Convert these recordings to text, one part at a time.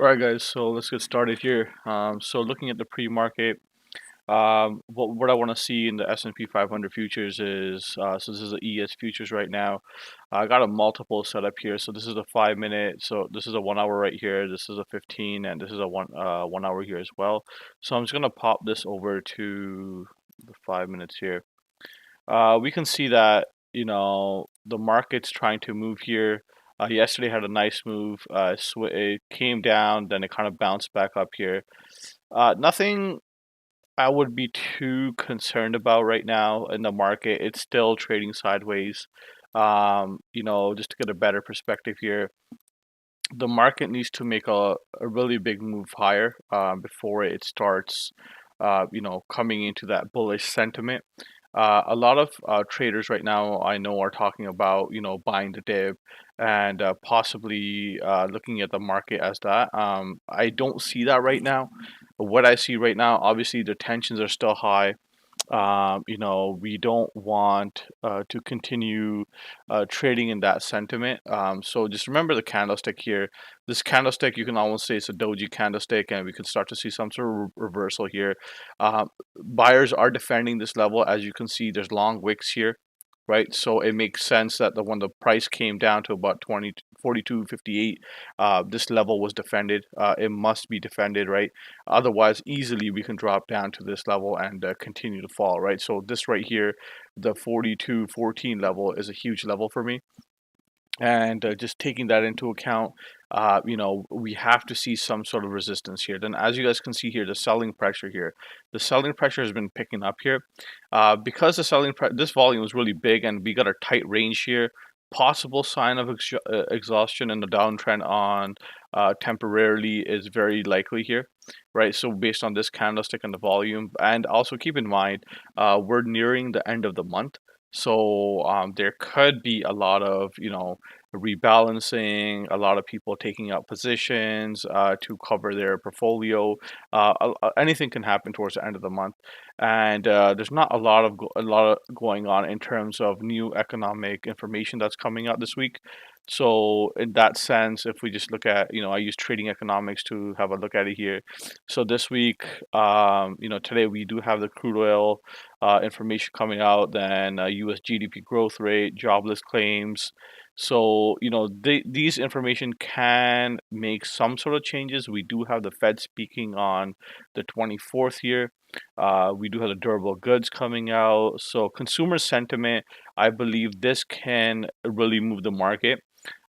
All right, guys, so let's get started here. So looking at the pre-market, what I want to see in the S&P 500 futures is, so this is the ES futures right now. I got a multiple set up here. So this is a 5 minute. So this is a 1 hour right here. This is a 15, and this is a 1 hour here as well. So I'm just gonna pop this over to the 5 minutes here. We can see that the market's trying to move here. Yesterday had a nice move. It came down, then it kind of bounced back up here. Nothing I would be too concerned about right now in the market. It's still trading sideways. Just to get a better perspective here, the market needs to make a really big move higher before it starts, coming into that bullish sentiment. A lot of traders right now I know are talking about, buying the dip and possibly looking at the market as that. I don't see that right now. What I see right now, obviously, the tensions are still high. We don't want to continue trading in that sentiment. So just remember the candlestick here. This candlestick, you can almost say it's a doji candlestick, and we can start to see some sort of reversal here. Buyers are defending this level. As you can see, there's long wicks here, right? So it makes sense that when the price came down to about 42.58, this level was defended. It must be defended, right? Otherwise, easily we can drop down to this level and continue to fall, right? So this right here, the 42.14 level is a huge level for me. And just taking that into account, we have to see some sort of resistance here. Then, as you guys can see here, the selling pressure here, the selling pressure has been picking up here, because this volume is really big, and we got a tight range here. Possible sign of exhaustion in the downtrend on temporarily is very likely here, right? So based on this candlestick and the volume, and also keep in mind, we're nearing the end of the month. So there could be a lot of rebalancing, a lot of people taking out positions to cover their portfolio. Anything can happen towards the end of the month, and there's not a lot of going on in terms of new economic information that's coming out this week. So in that sense, if we just look at, I use trading economics to have a look at it here. So this week, today we do have the crude oil information coming out, then U.S. GDP growth rate, jobless claims. So, these information can make some sort of changes. We do have the Fed speaking on the 24th here. We do have the durable goods coming out. So, consumer sentiment, I believe this can really move the market.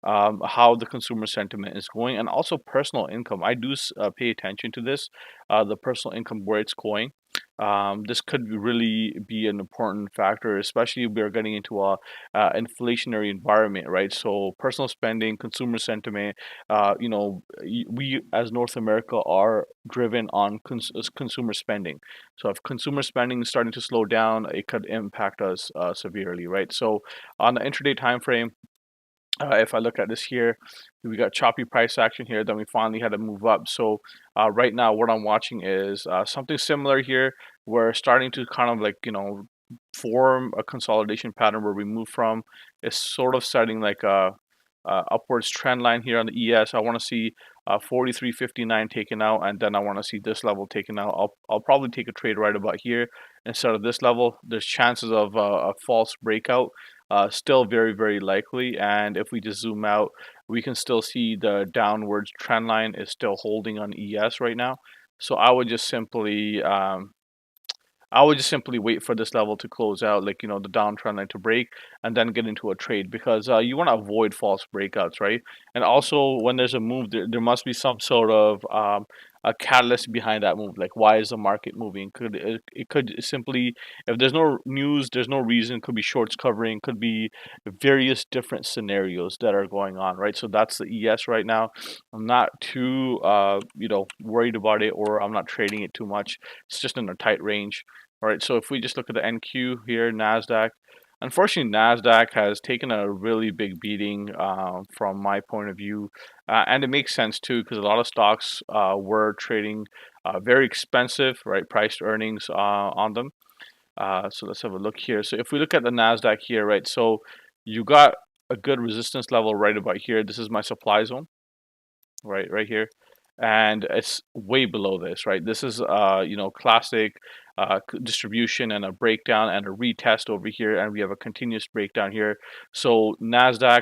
How the consumer sentiment is going, and also personal income. I do pay attention to this, the personal income, where it's going. This could really be an important factor, especially if we're getting into a inflationary environment, right? So personal spending, consumer sentiment, we as North America are driven on consumer spending. So if consumer spending is starting to slow down, it could impact us severely, right? So on the intraday time frame, if I look at this here, we got choppy price action here. Then we finally had to move up. So right now, what I'm watching is something similar here. We're starting to kind of form a consolidation pattern where we move from. It's sort of setting like a upwards trend line here on the ES. I want to see 43.59 taken out, and then I want to see this level taken out. I'll probably take a trade right about here instead of this level. There's chances of a false breakout. Still very, very likely. And if we just zoom out, we can still see the downwards trend line is still holding on ES right now. So I would just simply wait for this level to close out, like, the downtrend line to break, and then get into a trade, because you want to avoid false breakouts, right? And also, when there's a move, there must be some sort of a catalyst behind that move. Like, why is the market moving? It could simply, if there's no news, there's no reason. Could be shorts covering, could be various different scenarios that are going on, right? So that's the ES right now. I'm not too worried about it, or I'm not trading it too much. It's just in a tight range. All right, so if we just look at the NQ here, Nasdaq. Unfortunately, Nasdaq has taken a really big beating from my point of view, and it makes sense too, because a lot of stocks were trading very expensive, right? Priced earnings on them. So let's have a look here. So if we look at the Nasdaq here, right? So you got a good resistance level right about here. This is my supply zone, right here. and it's way below this, right? This is classic distribution and a breakdown and a retest over here, and we have a continuous breakdown here. So Nasdaq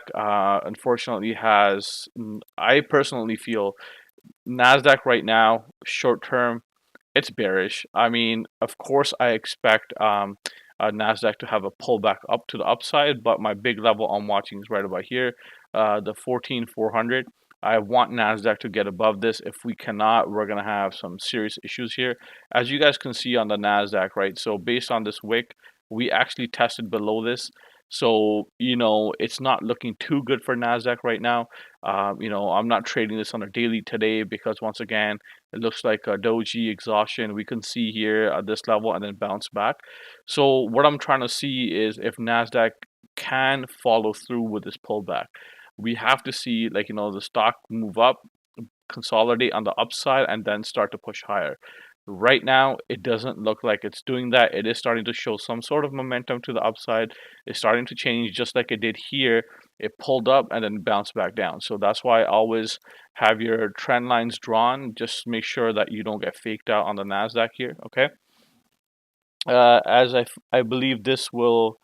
unfortunately has, I personally feel Nasdaq right now, short term, it's bearish. I mean, of course, I expect Nasdaq to have a pullback up to the upside, but my big level I'm watching is right about here, the 14,400. I want Nasdaq to get above this. If we cannot, we're gonna have some serious issues here. As you guys can see on the Nasdaq, right? So based on this wick, we actually tested below this. So, it's not looking too good for Nasdaq right now. I'm not trading this on a daily today because once again, it looks like a doji exhaustion. We can see here at this level and then bounce back. So what I'm trying to see is if Nasdaq can follow through with this pullback. We have to see the stock move up, consolidate on the upside, and then start to push higher. Right now, it doesn't look like it's doing that. It is starting to show some sort of momentum to the upside. It's starting to change just like it did here. It pulled up and then bounced back down. So that's why I always have your trend lines drawn. Just make sure that you don't get faked out on the Nasdaq here. Okay. As I believe this will,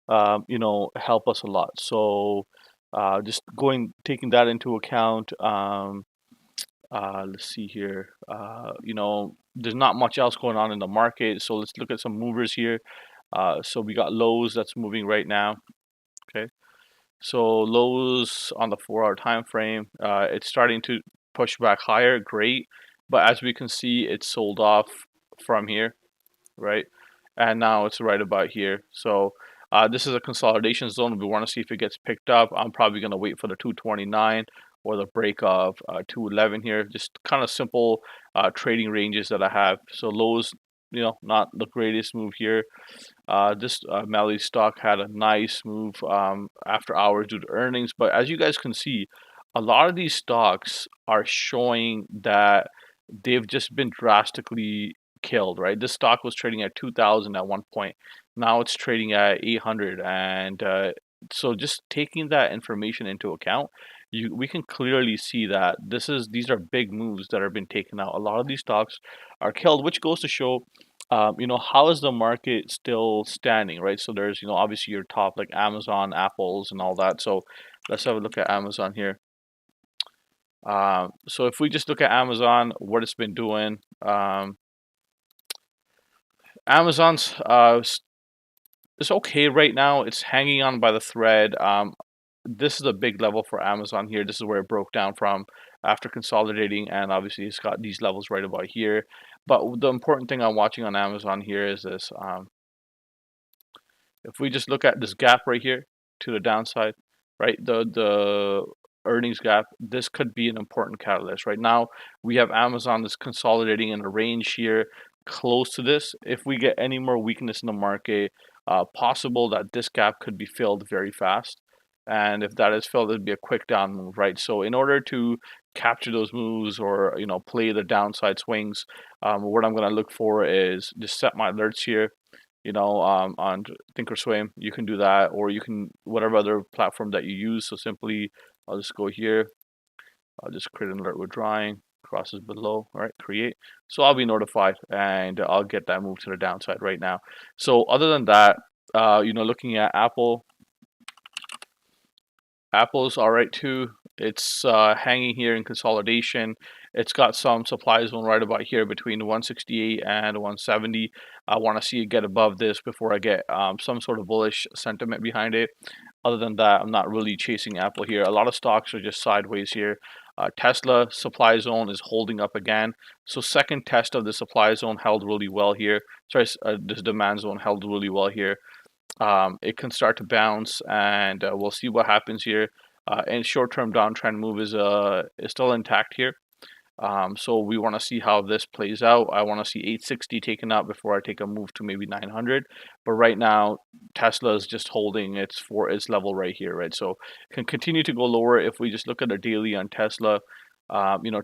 help us a lot. So just taking that into account. Let's see here. There's not much else going on in the market, so let's look at some movers here. So we got Lowe's that's moving right now. Okay, so Lowe's on the 4-hour time frame, it's starting to push back higher. Great, but as we can see, it's sold off from here, right? And now it's right about here. So this is a consolidation zone. We want to see if it gets picked up. I'm probably going to wait for the 229 or the break of 211 here. Just kind of simple trading ranges that I have. So Lowe's, not the greatest move here. This Melly stock had a nice move after hours due to earnings. But as you guys can see, a lot of these stocks are showing that they've just been drastically killed, right? This stock was trading at 2,000 at one point. Now it's trading at 800. And so just taking that information into account, we can clearly see that these are big moves that have been taken out. A lot of these stocks are killed, which goes to show how is the market still standing, right? So there's, obviously your top like Amazon, Apple's, and all that. So let's have a look at Amazon here. So if we just look at Amazon, what it's been doing, Amazon's it's okay right now. It's hanging on by the thread. This is a big level for Amazon here. This is where it broke down from after consolidating, and obviously it's got these levels right about here. But the important thing I'm watching on Amazon here is this. If we just look at this gap right here to the downside, right, the earnings gap, this could be an important catalyst. Right now, we have Amazon that's consolidating in a range here close to this. If we get any more weakness in the market, possible that this gap could be filled very fast. And if that is filled, it'd be a quick down move, right? So in order to capture those moves or play the downside swings, what I'm going to look for is just set my alerts here. On Thinkorswim, you can do that, or you can whatever other platform that you use. So simply, I'll just go here. I'll just create an alert withdrawing. Crosses below. All right, create. So I'll be notified, and I'll get that move to the downside right now. So other than that, looking at Apple's all right too. It's hanging here in consolidation. It's got some supply zone right about here between 168 and 170. I want to see it get above this before I get some sort of bullish sentiment behind it. Other than that, I'm not really chasing Apple here. A lot of stocks are just sideways here. Tesla supply zone is holding up again. So second test of the supply zone held really well here. Sorry, this demand zone held really well here. It can start to bounce, and we'll see what happens here. And short-term downtrend move is still intact here. So we want to see how this plays out. I want to see 860 taken out before I take a move to maybe 900. But right now, Tesla is just holding its level right here, right? So it can continue to go lower if we just look at the daily on Tesla.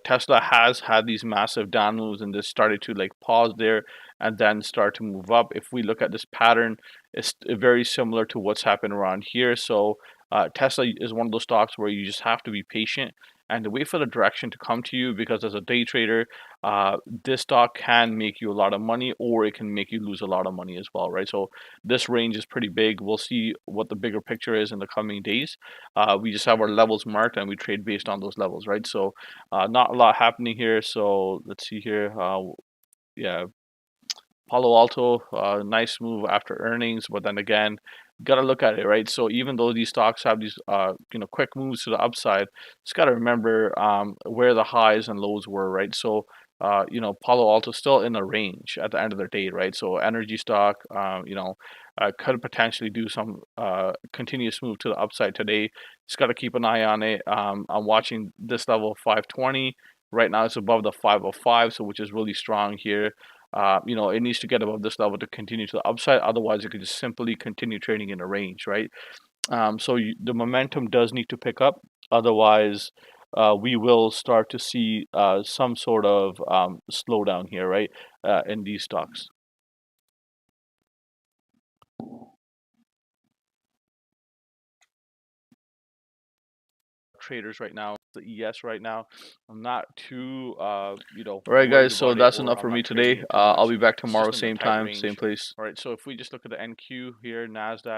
Tesla has had these massive down moves and this started to pause there and then start to move up. If we look at this pattern, it's very similar to what's happened around here. So Tesla is one of those stocks where you just have to be patient. and to wait for the direction to come to you, because as a day trader, this stock can make you a lot of money, or it can make you lose a lot of money as well, right? So this range is pretty big. We'll see what the bigger picture is in the coming days. We just have our levels marked and we trade based on those levels, right? So not a lot happening here. So let's see here. Yeah, Palo Alto, nice move after earnings, but then again, got to look at it, right? So even though these stocks have these, quick moves to the upside, just got to remember where the highs and lows were, right? So, Palo Alto still in a range at the end of the day, right? So energy stock, could potentially do some continuous move to the upside today. Just got to keep an eye on it. I'm watching this level of 520. Right now, it's above the 505, so which is really strong here. It needs to get above this level to continue to the upside. Otherwise, it could just simply continue trading in a range, right? The momentum does need to pick up. Otherwise, we will start to see some sort of slowdown here, right, in these stocks. Traders right now, the ES right now. I'm not too, All right, guys. So that's enough for me today. I'll be back tomorrow, same time, same place. All right. So if we just look at the NQ here, Nasdaq.